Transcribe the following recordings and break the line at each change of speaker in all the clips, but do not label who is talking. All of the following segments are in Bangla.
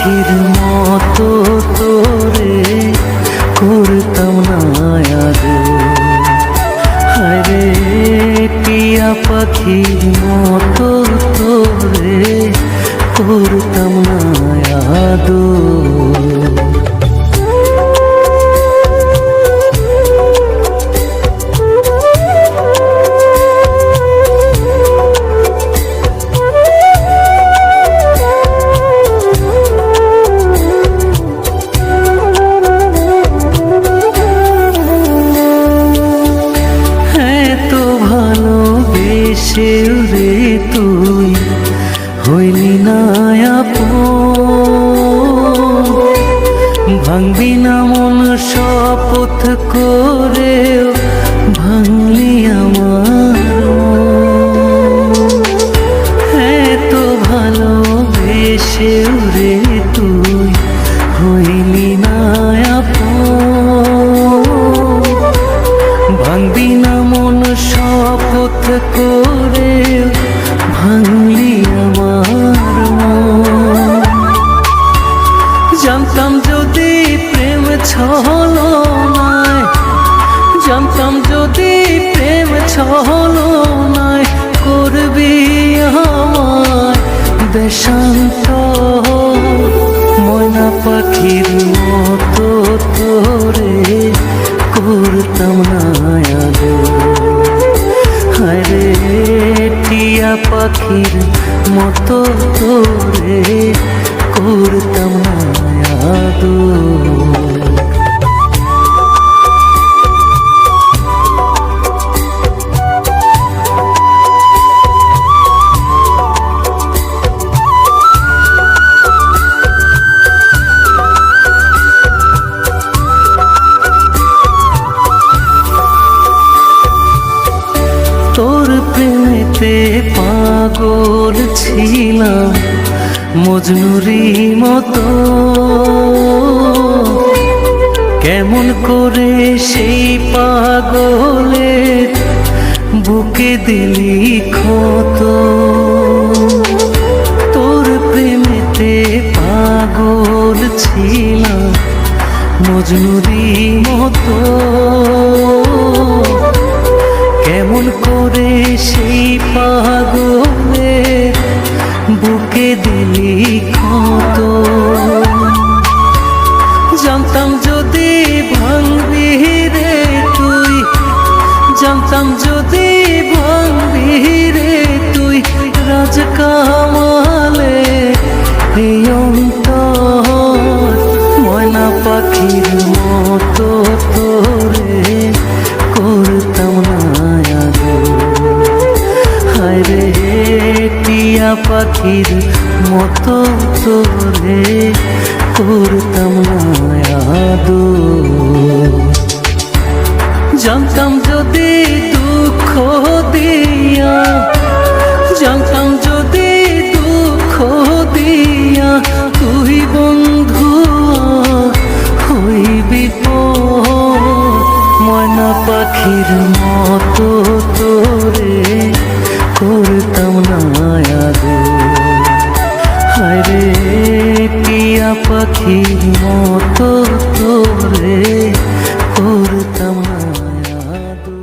পাখির মতো তোরে করতাম না আদর। হায়রে টিয়া পাখির মতো তোরে করতাম না আদর। রে তুই হইলি না আপন, ভাঙবি না মন শপথ করে ভাঙলি আমার। এত ভালোবেসে রে তুই হইলি না আপন, ভাঙবি না মন শপথ করে ভাঙলি আমার মন। জানতাম যদি প্রেম ছলনায়, জানতাম যদি প্রেম ছলনায় করবি আমায় দেশান্তর, ময়না পাখির মতো তোরে করতাম না আদর। হায়রে টিয়া পাখির মতো তোরে করতাম না আদর। তোর প্রেমেতে পাগল ছিলাম মজনুরি মতো, কেমন করে সেই পাগলের বুকে দিলি ক্ষত। তোর প্রেমেতে পাগল ছিলাম মজনুরি মতো, কেমন করে সেই পাগলের বুকে দিলি ক্ষত। জানতাম যদি ভাঙবি রে তুই, জানতাম যদি ভাঙবি রে তুই রাজ কামালে এই অন্তর, ময়না পাখির মতো তোরে করতাম না আদর। হায়রে টিয়া পাখির মতো তোরে করতাম না আদর। জানতাম যদি দুঃখ দিয়া, জানতাম যদি দুঃখ দিয়া তুই বন্ধু হইবি পর, ময়না পাখির মতো তোরে করতাম না আদর। হায়রে টিয়া পাখির মতো তোরে করতাম না আদর।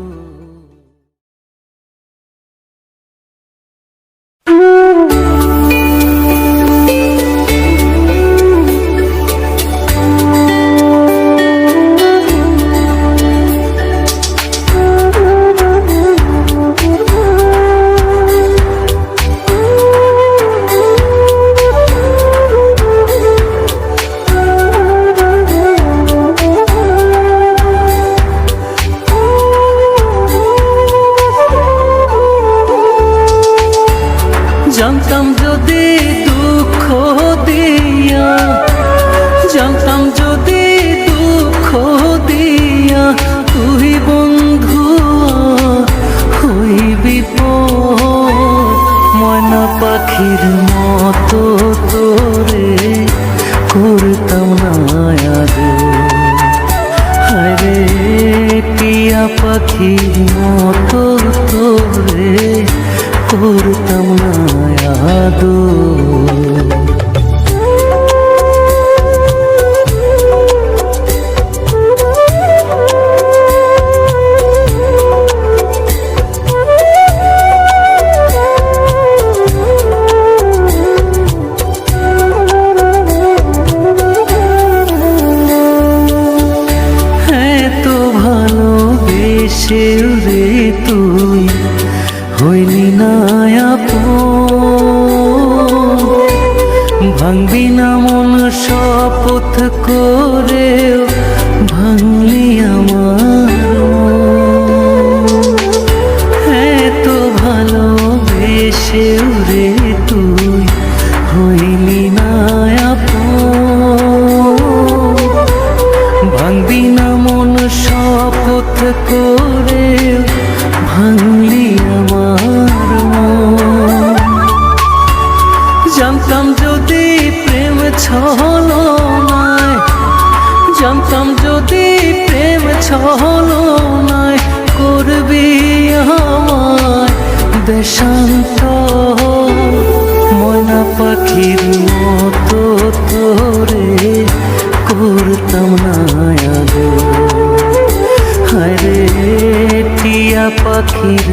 জানতাম যদি দুঃখ দিয়া, জানতাম যদি দুঃখ দিয়া তুই বন্ধু হইবি পর, ময়না পাখির মতো তোরে করতাম না আদর। হায়রে টিয়া পাখির মতো তোরে করতাম না আদর। ভাঙবি না মন শপথ করেও ভাঙলি আমার এত ভালোবেসেও রে তুই হইলি না আপন। ভাঙবি না মন শপথ করেও ভাঙলি আমার মন। জানতাম যদি প্রেম ছলনায়, জানতাম যদি প্রেম ছলনায় করবি আমায় দেশান্তর, ময়না পাখির মতো তোরে করতাম না আদর। হায়রে টিয়া পাখির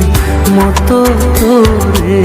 মতো তোরে